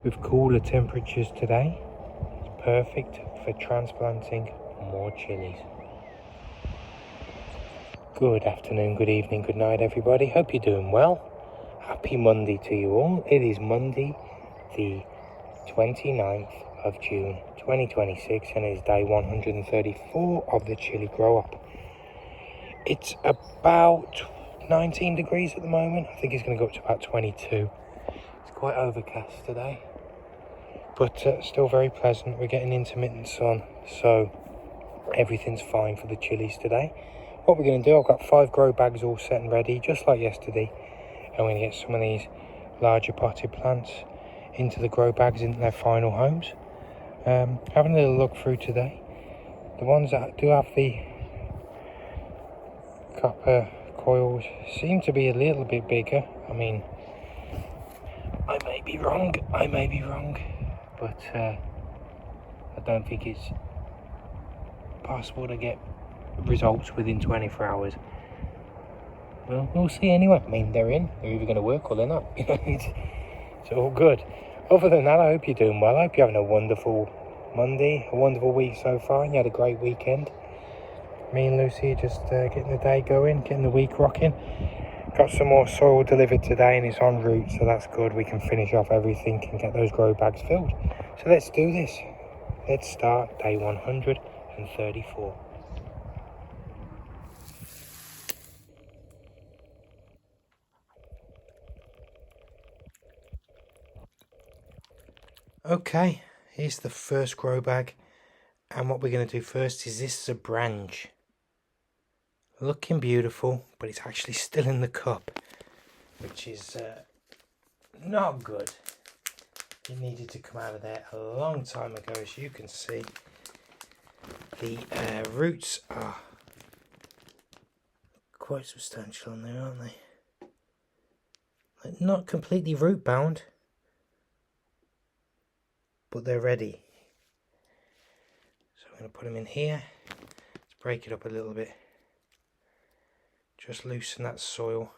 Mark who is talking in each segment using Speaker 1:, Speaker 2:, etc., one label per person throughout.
Speaker 1: With cooler temperatures today, it's perfect for transplanting more chilies. Good afternoon, good evening, good night everybody. Hope you're doing well. Happy Monday to you all. It is Monday the 29th of June 2026 and it is day 134 of the chili grow up. It's about 19 degrees at the moment. I think it's going to go up to about 22. It's quite overcast today, but still very pleasant. We're getting intermittent sun, so everything's fine for the chilies today. What we're going to do, I've got 5 grow bags all set and ready, just like yesterday. And we're going to get some of these larger potted plants into the grow bags, into their final homes. Having a little look through today, the ones that do have the copper coils seem to be a little bit bigger. I mean, I may be wrong, but I don't think it's possible to get results within 24 hours. Well, we'll see anyway. I mean, they're either going to work or they're not. It's all good. Other than that, I hope you're doing well. I hope you're having a wonderful Monday, a wonderful week so far, and you had a great weekend. Me and Lucy just getting the day going, getting the week rocking. Got some more soil delivered today and it's en route, so that's good. We can finish off everything and get those grow bags filled. So let's do this. Let's start day 134. Okay, here's the first grow bag, and what we're going to do first is this Zebrange. Looking beautiful, but it's actually still in the cup, which is not good. It needed to come out of there a long time ago. As you can see, the roots are quite substantial on there, aren't they? Like, not completely root bound, but they're ready. So I'm going to put them in here. Let's break it up a little bit. Just loosen that soil.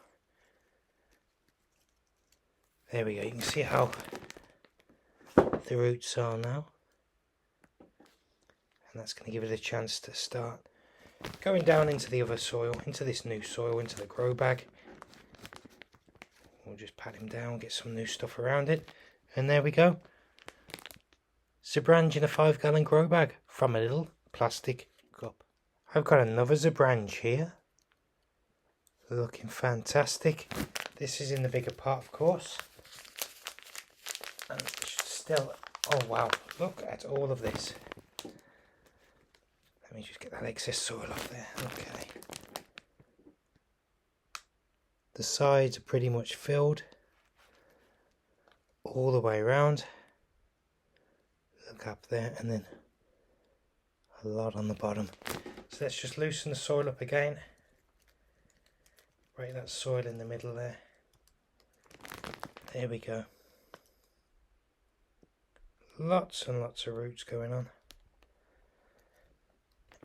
Speaker 1: There we go. You can see how the roots are now. And that's going to give it a chance to start going down into the other soil, into this new soil, into the grow bag. We'll just pat him down, get some new stuff around it. And there we go. Zebrange in a 5-gallon grow bag from a little plastic cup. I've got another Zebrange here. Looking fantastic. This is in the bigger pot, of course. And still, oh wow, look at all of this. Let me just get that excess soil off there. Okay. The sides are pretty much filled all the way around. Look up there, and then a lot on the bottom. So let's just loosen the soil up again. Break that soil in the middle there. There we go. Lots and lots of roots going on.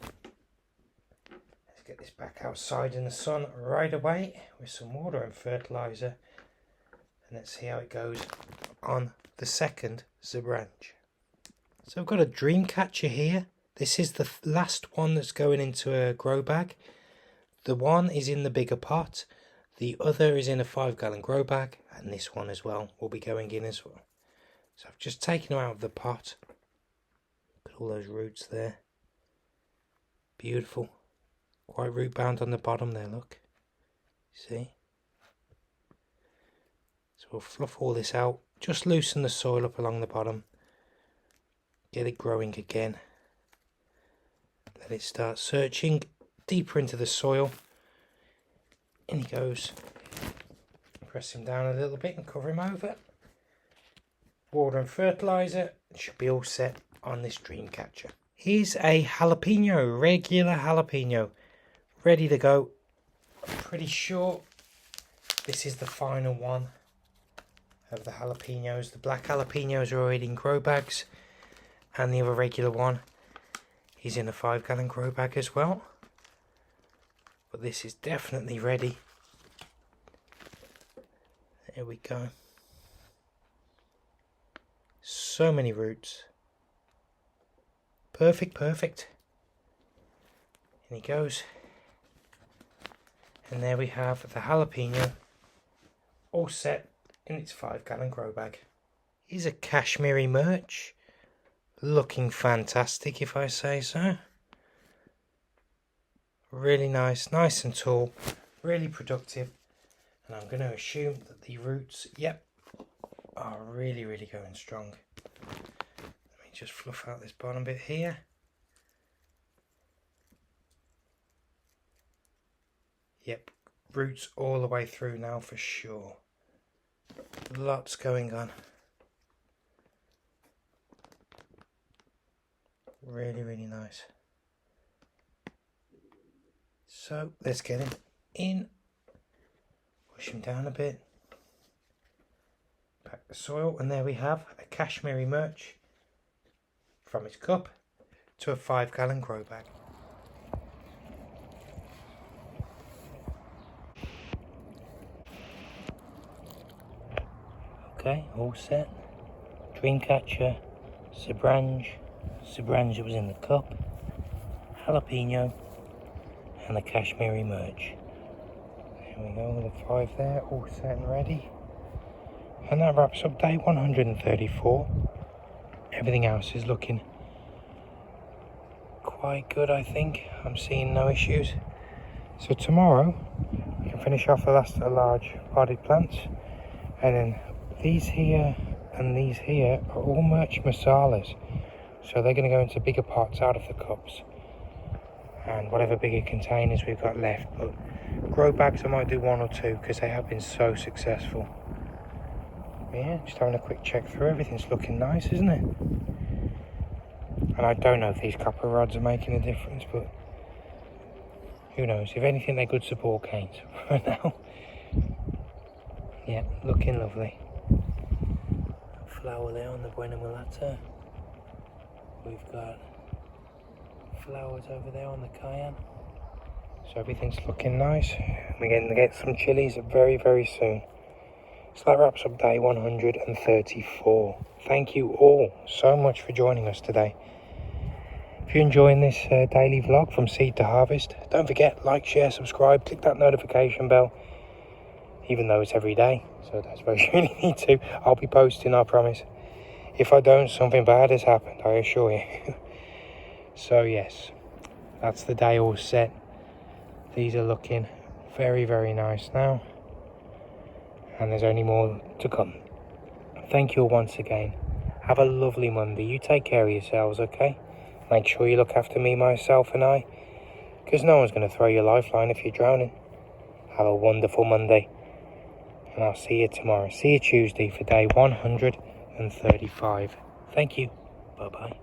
Speaker 1: Let's get this back outside in the sun right away with some water and fertilizer. And let's see how it goes on the second Zebrange. So I've got a Dreamcatcher here. This is the last one that's going into a grow bag. The one is in the bigger pot. The other is in a 5-gallon grow bag. And this one as well will be going in as well. So I've just taken them out of the pot. Look at all those roots there. Beautiful. Quite root bound on the bottom there, look. See? So we'll fluff all this out. Just loosen the soil up along the bottom. Get it growing again. Let it start searching deeper into the soil. In he goes. Press him down a little bit and cover him over. Water and fertilizer. Should be all set on this Dreamcatcher. Here's a jalapeno, regular jalapeno, ready to go. I'm pretty sure this is the final one of the jalapenos. The black jalapenos are already in grow bags, and the other regular one is in a 5-gallon grow bag as well. But this is definitely ready. There we go. So many roots. Perfect, perfect. In he goes. And there we have the jalapeno all set in its 5-gallon grow bag. Here's a Kashmiri Mirch. Looking fantastic, if I say so. Really nice, nice and tall, really productive. And I'm going to assume that the roots, yep, are really, really going strong. Let me just fluff out this bottom bit here. Yep, roots all the way through now for sure. Lots going on. Really, really nice. So let's get him in. Push him down a bit. Pack the soil, and there we have a Kashmiri Mirch from its cup to a 5-gallon grow bag. Okay, all set. Dreamcatcher, Zebrange was in the cup, Jalapeno, and the Kashmiri Mirch. There we go, the 5 there, all set and ready. And that wraps up day 134. Everything else is looking quite good, I think. I'm seeing no issues. So tomorrow, we can finish off the last of the large potted plants. And then these here and these here are all Mirch masalas. So they're going to go into bigger pots out of the cups. And whatever bigger containers we've got left. But grow bags I might do 1 or 2 because they have been so successful. Yeah, just having a quick check through. Everything's looking nice, isn't it? And I don't know if these copper rods are making a difference, but who knows? If anything, they're good support canes for now. Yeah, looking lovely. Flower there on the Buena Mulata. We've got flowers over there on the cayenne. So everything's looking nice. We're going to get some chilies very, very soon. So that wraps up day 134. Thank you all so much for joining us today. If you're enjoying this daily vlog from seed to harvest, don't forget, like, share, subscribe, click that notification bell, even though it's every day. So that's why you really need to. I'll be posting, I promise. If I don't, something bad has happened, I assure you. So yes, that's the day all set. These are looking very, very nice now. And there's only more to come. Thank you all once again. Have a lovely Monday. You take care of yourselves, okay? Make sure you look after me, myself and I. Because no one's going to throw you a lifeline if you're drowning. Have a wonderful Monday. And I'll see you tomorrow. See you Tuesday for day 135. Thank you. Bye-bye.